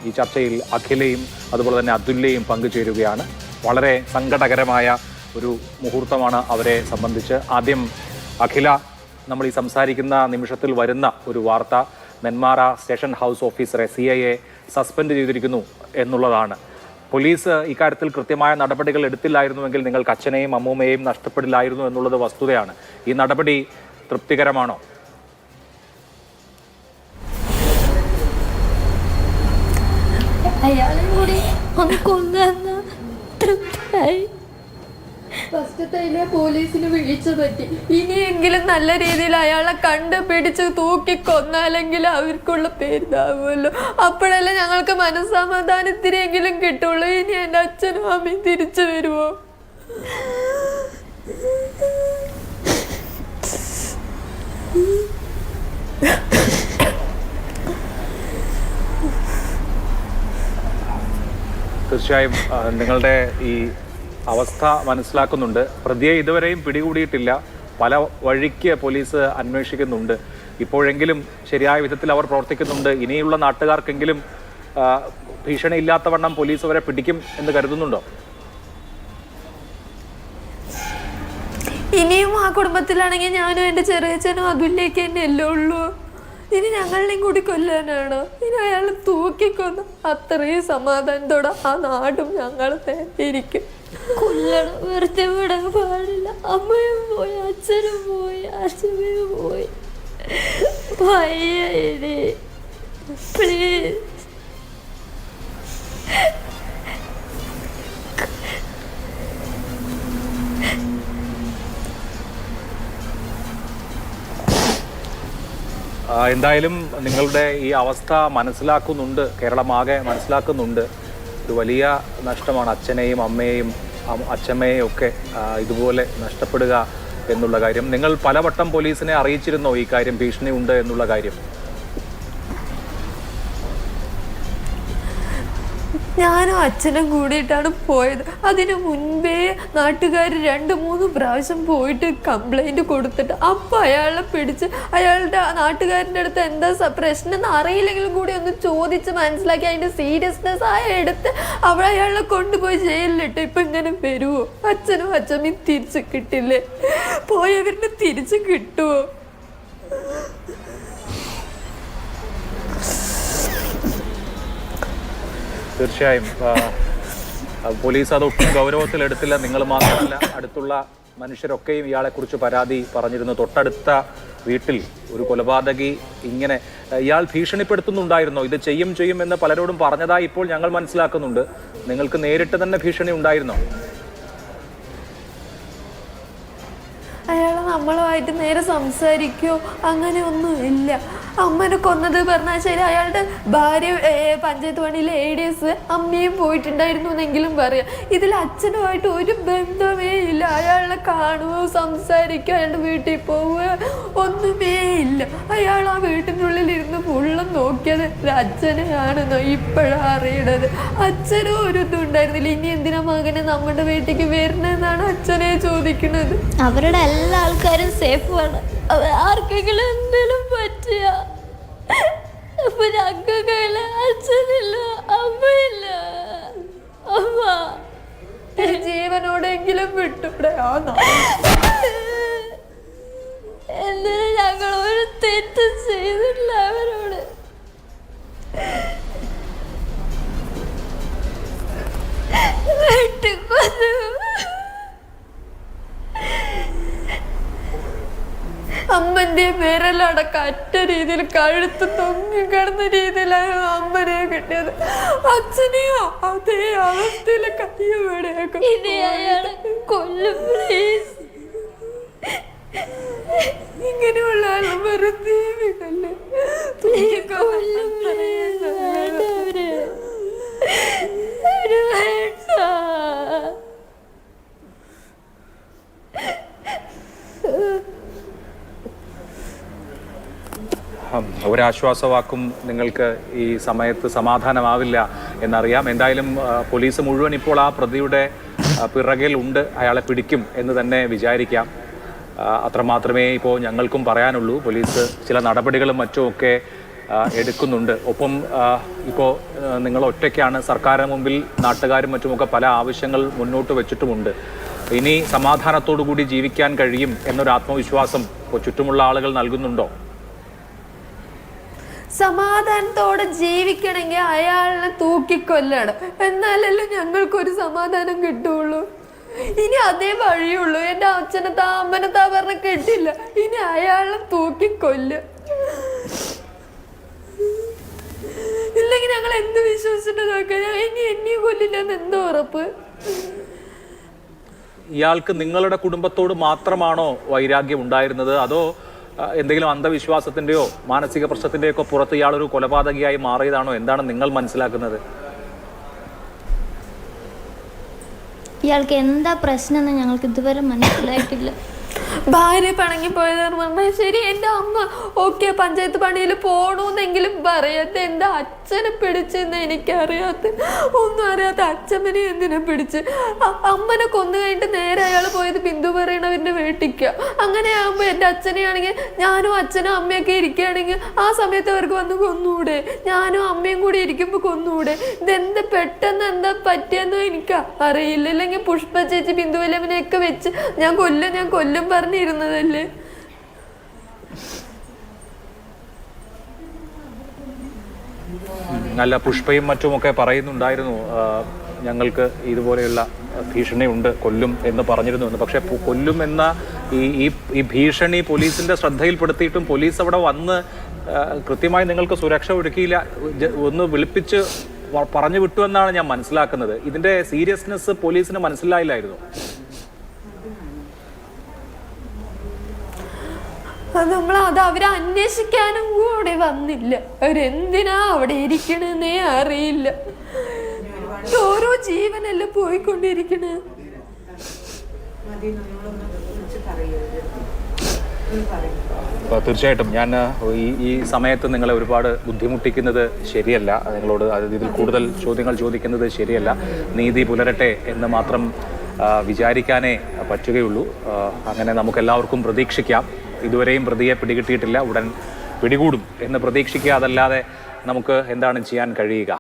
ഈ ചർച്ചയിൽ അഖിലയും അതുപോലെ തന്നെ അതുല്യയും പങ്കുചേരുകയാണ്. വളരെ സങ്കടകരമായ ഒരു മുഹൂർത്തമാണ് അവരെ സംബന്ധിച്ച്. ആദ്യം അഖില, നമ്മൾ ഈ സംസാരിക്കുന്ന നിമിഷത്തിൽ വരുന്ന ഒരു വാർത്ത നെന്മാറ സ്റ്റേഷൻ ഹൗസ് ഓഫീസറെ CIA സസ്പെൻഡ് ചെയ്തിരിക്കുന്നു എന്നുള്ളതാണ്. പോലീസ് ഇക്കാര്യത്തിൽ കൃത്യമായ നടപടികൾ എടുത്തില്ലായിരുന്നുവെങ്കിൽ നിങ്ങൾക്ക് അച്ഛനെയും അമ്മൂമ്മയെയും നഷ്ടപ്പെടില്ലായിരുന്നു എന്നുള്ളത് വസ്തുതയാണ്. ഈ നടപടി തൃപ്തികരമാണോ? അയാളെ കൂടി ഒന്ന് കൊന്ന തൃപ്തിയായി. ഫസ്റ്റത്തെ പോലീസിന് വീഴ്ച പറ്റി. ഇനിയെങ്കിലും നല്ല രീതിയിൽ അയാളെ കണ്ടുപിടിച്ച് തൂക്കി കൊന്നാലെങ്കിൽ അവർക്കുള്ള പേരുതാവുമല്ലോ. അപ്പോഴല്ലേ ഞങ്ങൾക്ക് മനസ്സമാധാനത്തിനെങ്കിലും കിട്ടുള്ളൂ. ഇനി എൻ്റെ അച്ഛനും അമ്മയും തിരിച്ചു വരുമോ? തീർച്ചയായും നിങ്ങളുടെ ഈ അവസ്ഥ മനസ്സിലാക്കുന്നുണ്ട്. പ്രതിയെ ഇതുവരെയും പിടികൂടിയിട്ടില്ല. പല വഴിക്ക് പോലീസ് അന്വേഷിക്കുന്നുണ്ട്. ഇപ്പോഴെങ്കിലും ശരിയായ വിധത്തിൽ അവർ പ്രവർത്തിക്കുന്നുണ്ട്. ഇനിയുള്ള നാട്ടുകാർക്കെങ്കിലും ഭീഷണി ഇല്ലാത്തവണ്ണം പോലീസ് അവരെ പിടിക്കും എന്ന് കരുതുന്നുണ്ടോ? ഇനിയും ആ കുടുംബത്തിലാണെങ്കിൽ ഞാനും എൻ്റെ ചെറിയച്ഛനും അതുല്ലേക്ക് തന്നെ അല്ലേ ഉള്ളൂ. ഇനി ഞങ്ങളുടെയും കൂടി കൊല്ലാനാണോ? ഇനി അയാൾ തൂക്കിക്കൊന്ന് അത്രയും സമാധാനത്തോടെ ആ നാടും ഞങ്ങൾ ഇരിക്കും. കൊല്ലണം, വെറുതെ വിടാൻ പാടില്ല. അമ്മയും പോയി, അച്ഛനും പോയി, അച്ഛനും പോയി. പ്ലീസ്. എന്തായാലും നിങ്ങളുടെ ഈ അവസ്ഥ മനസ്സിലാക്കുന്നുണ്ട്, കേരളമാകെ മനസ്സിലാക്കുന്നുണ്ട്. ഒരു വലിയ നഷ്ടമാണ് അച്ഛനെയും അമ്മയെയും അച്ഛമ്മയെയും ഒക്കെ ഇതുപോലെ നഷ്ടപ്പെടുക എന്നുള്ള കാര്യം. നിങ്ങൾ പലവട്ടം പോലീസിനെ അറിയിച്ചിരുന്നോ ഈ കാര്യം, ഭീഷണി ഉണ്ട് എന്നുള്ള കാര്യം? ഞാനും അച്ഛനും കൂടിയിട്ടാണ് പോയത്. അതിനു മുൻപേ നാട്ടുകാർ 2-3 പ്രാവശ്യം പോയിട്ട് കംപ്ലൈൻറ്റ് കൊടുത്തിട്ട് അപ്പം അയാളെ പിടിച്ച് അയാളുടെ നാട്ടുകാരൻ്റെ അടുത്ത് എന്താ പ്രശ്നം എന്ന് അറിയില്ലെങ്കിലും കൂടി ഒന്ന് ചോദിച്ച് മനസ്സിലാക്കി അതിൻ്റെ സീരിയസ്നെസ് എടുത്ത് അവിടെ അയാളെ കൊണ്ടുപോയി ജയിലിലിട്ട്. ഇപ്പം ഇങ്ങനെ വരുമോ? അച്ഛനും അച്ഛമ്മയും തിരിച്ച് കിട്ടില്ലേ? പോയവരിനെ തിരിച്ച് കിട്ടുമോ? തീർച്ചയായും പോലീസ് അതൊട്ടും ഗൗരവത്തിലെടുത്തില്ല. നിങ്ങൾ മാത്രമല്ല, അടുത്തുള്ള മനുഷ്യരൊക്കെയും ഇയാളെക്കുറിച്ച് പരാതി പറഞ്ഞിരുന്നു. തൊട്ടടുത്ത വീട്ടിൽ ഒരു കൊലപാതകി ഇങ്ങനെ ഇയാൾ ഭീഷണിപ്പെടുത്തുന്നുണ്ടായിരുന്നോ? ഇത് ചെയ്യും എന്ന് പലരോടും പറഞ്ഞതായി ഇപ്പോൾ ഞങ്ങൾ മനസ്സിലാക്കുന്നുണ്ട്. നിങ്ങൾക്ക് നേരിട്ട് തന്നെ ഭീഷണി ഉണ്ടായിരുന്നോ? അയാൾ നമ്മളുമായിട്ട് നേരെ സംസാരിക്കുകയോ അങ്ങനെയൊന്നും ഇല്ല. അമ്മനെ കൊന്നത് പറഞ്ഞാൽ ശരി, അയാളുടെ ഭാര്യ പഞ്ചായത്ത് പണിയിലെ ADS അമ്മയും പോയിട്ടുണ്ടായിരുന്നു എന്നെങ്കിലും പറയാം. ഇതിൽ അച്ഛനുമായിട്ട് ഒരു ബന്ധമേ ഇല്ല. അയാളെ കാണുകയോ സംസാരിക്കുകയോ അയാളുടെ വീട്ടിൽ പോവുകയോ ഒന്നുമേ ഇല്ല. അയാൾ ആ വീട്ടിനുള്ളിൽ ഇരുന്ന് ഫുള്ളും നോക്കിയത് അച്ഛനെയാണെന്നോ ഇപ്പോഴാണ് അറിയണത്. അച്ഛനും ഒരു ഇതുണ്ടായിരുന്നില്ല. ഇനി എന്തിനാ മകനെ നമ്മുടെ വീട്ടിലേക്ക് വരുന്നതെന്നാണ് അച്ഛനെ ചോദിക്കുന്നത്. അവരുടെ എല്ലാ ആൾക്കാരും സേഫാണ്. ആർക്കെങ്കിലും എന്തെങ്കിലും പറ്റിയ അപ്പൊ ഞങ്ങൾക്കല്ല, അച്ഛനില്ല, അമ്മയില്ല. അമ്മ ജീവനോടെങ്കിലും വിട്ടൂടെ? എന്തിനാ ഞങ്ങൾ ഒരു തെറ്റും ചെയ്തിട്ടില്ല അവരോട്. വെട്ടിക്കൊന്നു. അമ്മന്റെ വിരലടക്കം അറ്റ രീതിയിൽ കഴുത്ത് തൊങ്ങിക്കിടന്ന രീതിയിലാണ് അമ്മനെ കിട്ടിയത്. അച്ഛനെയോ അതേ അവസ്ഥയിലെ കയ്യോടെയാക്കും. ഇനി അയാളെ കൊല്ലും പ്ലീസ്. ഇങ്ങനെയുള്ള ആളെ വെറുതെ വിടല്ലേ. കൊല്ലും ഒരാശ്വാസവാക്കും നിങ്ങൾക്ക് ഈ സമയത്ത് സമാധാനമാവില്ല എന്നറിയാം. എന്തായാലും പോലീസ് മുഴുവൻ ഇപ്പോൾ ആ പ്രതിയുടെ പിറകിൽ ഉണ്ട്, അയാളെ പിടിക്കും എന്ന് തന്നെ വിചാരിക്കാം. അത്രമാത്രമേ ഇപ്പോൾ ഞങ്ങൾക്കും പറയാനുള്ളൂ. പോലീസ് ചില നടപടികളും മറ്റുമൊക്കെ എടുക്കുന്നുണ്ട്. ഒപ്പം ഇപ്പോൾ നിങ്ങൾ ഒറ്റയ്ക്കാണ്, സർക്കാരിന് മുമ്പിൽ നാട്ടുകാരും മറ്റുമൊക്കെ പല ആവശ്യങ്ങൾ മുന്നോട്ട് വെച്ചിട്ടുമുണ്ട്. ഇനി സമാധാനത്തോടു കൂടി ജീവിക്കാൻ കഴിയും എന്നൊരു ആത്മവിശ്വാസം ഇപ്പോൾ ചുറ്റുമുള്ള ആളുകൾ നൽകുന്നുണ്ടോ? സമാധാനത്തോടെ ജീവിക്കണമെങ്കിൽ അയാളിനെ തൂക്കിക്കൊല്ലണം, എന്നാലല്ലേ ഞങ്ങൾക്കൊരു സമാധാനം കിട്ടുള്ളൂ. ഇനി അതേ വഴിയുള്ളൂ. എൻ്റെ അമ്മനെ പറഞ്ഞ കേട്ടില്ല, ഇനി അയാളെ തൂക്കിക്കൊല്ല. ഇല്ലെങ്കിൽ ഞങ്ങൾ എന്ത് വിശ്വസിച്ചിട്ട് നോക്കാം? ഇനി എന്നെയും കൊല്ലില്ലെന്ന് എന്തോ ഉറപ്പ്? ഇയാൾക്ക് നിങ്ങളുടെ കുടുംബത്തോട് മാത്രമാണോ വൈരാഗ്യം ഉണ്ടായിരുന്നത്, അതോ എന്തെങ്കിലും അന്ധവിശ്വാസത്തിന്റെയോ മാനസിക പ്രശ്നത്തിന്റെയോ ഒക്കെ പുറത്ത് ഇയാളൊരു കൊലപാതകിയായി മാറിയതാണോ? എന്താണ് നിങ്ങൾ മനസ്സിലാക്കുന്നത്? ഇയാൾക്ക് എന്താ പ്രശ്നം എന്ന് ഞങ്ങൾക്ക് ഇതുവരെ മനസ്സിലായിട്ടില്ല. ഭാര്യ പിണങ്ങി പോയതെന്ന് പറഞ്ഞാൽ ശരി, എൻ്റെ അമ്മ ഓക്കെ പഞ്ചായത്ത് പണിയിൽ പോകണമെന്നെങ്കിലും പറയാത്ത എൻ്റെ അച്ഛനെ പിടിച്ചെന്ന് എനിക്കറിയാത്ത, ഒന്നും അറിയാത്ത അച്ഛമ്മനെ എന്തിനെ പിടിച്ച്? അമ്മനെ കൊന്നു കഴിഞ്ഞിട്ട് നേരെ അയാൾ പോയത് ബിന്ദു പറയണവൻ്റെ വീട്ടിക്കുക. അങ്ങനെ ആകുമ്പോൾ എൻ്റെ അച്ഛനെയാണെങ്കിൽ, ഞാനും അച്ഛനും അമ്മയൊക്കെ ഇരിക്കുകയാണെങ്കിൽ ആ സമയത്ത് അവർക്ക് വന്ന് കൊന്നുകൂടെ? ഞാനും അമ്മയും കൂടി ഇരിക്കുമ്പോൾ കൊന്നുകൂടെ? ഇതെന്ത് പെട്ടെന്ന് എന്താ പറ്റിയെന്നോ എനിക്ക് അറിയില്ല. ഇല്ലെങ്കിൽ പുഷ്പ ചേച്ചി ബിന്ദു വല്ലവനെയൊക്കെ വെച്ച് ഞാൻ കൊല്ലും പറഞ്ഞിരുന്നതല്ലേ. നല്ല പുഷ്പയും മറ്റുമൊക്കെ പറയുന്നുണ്ടായിരുന്നു, ഞങ്ങൾക്ക് ഇതുപോലെയുള്ള ഭീഷണിയുണ്ട്, കൊല്ലും എന്ന് പറഞ്ഞിരുന്നു. പക്ഷെ കൊല്ലും എന്ന ഈ ഭീഷണി പോലീസിന്റെ ശ്രദ്ധയിൽപ്പെടുത്തിയിട്ടും പോലീസ് അവിടെ വന്ന് കൃത്യമായി നിങ്ങൾക്ക് സുരക്ഷ ഒരുക്കിയില്ല, ഒന്ന് വിളിപ്പിച്ച് പറഞ്ഞു വിട്ടു എന്നാണ് ഞാൻ മനസ്സിലാക്കുന്നത്. ഇതിന്റെ സീരിയസ്നെസ് പോലീസിന് മനസ്സിലായില്ലായിരുന്നു? അത് അവരെ അന്വേഷിക്കാനും കൂടി വന്നില്ല. അവരെന്തിനാ അവിടെ ഇരിക്കണെന്നേ അറിയില്ല. ഓരോ ജീവനല്ലേ പോയിക്കൊണ്ടിരിക്കണേ. തീർച്ചയായിട്ടും ഞാൻ ഈ സമയത്ത് നിങ്ങളെ ഒരുപാട് ബുദ്ധിമുട്ടിക്കുന്നത് ശരിയല്ല, നിങ്ങളോട് ഇതിൽ കൂടുതൽ ചോദ്യങ്ങൾ ചോദിക്കുന്നത് ശരിയല്ല. നീതി പുലരട്ടെ എന്ന് മാത്രം വിചാരിക്കാനേ പറ്റുകയുള്ളൂ. അങ്ങനെ നമുക്കെല്ലാവർക്കും പ്രതീക്ഷിക്കാം. ഇതുവരെയും പ്രതിയെ പിടികിട്ടിയിട്ടില്ല, ഉടൻ പിടികൂടും എന്ന് പ്രതീക്ഷിക്കുക. അതല്ലാതെ നമുക്ക് എന്താണ് ചെയ്യാൻ കഴിയുക?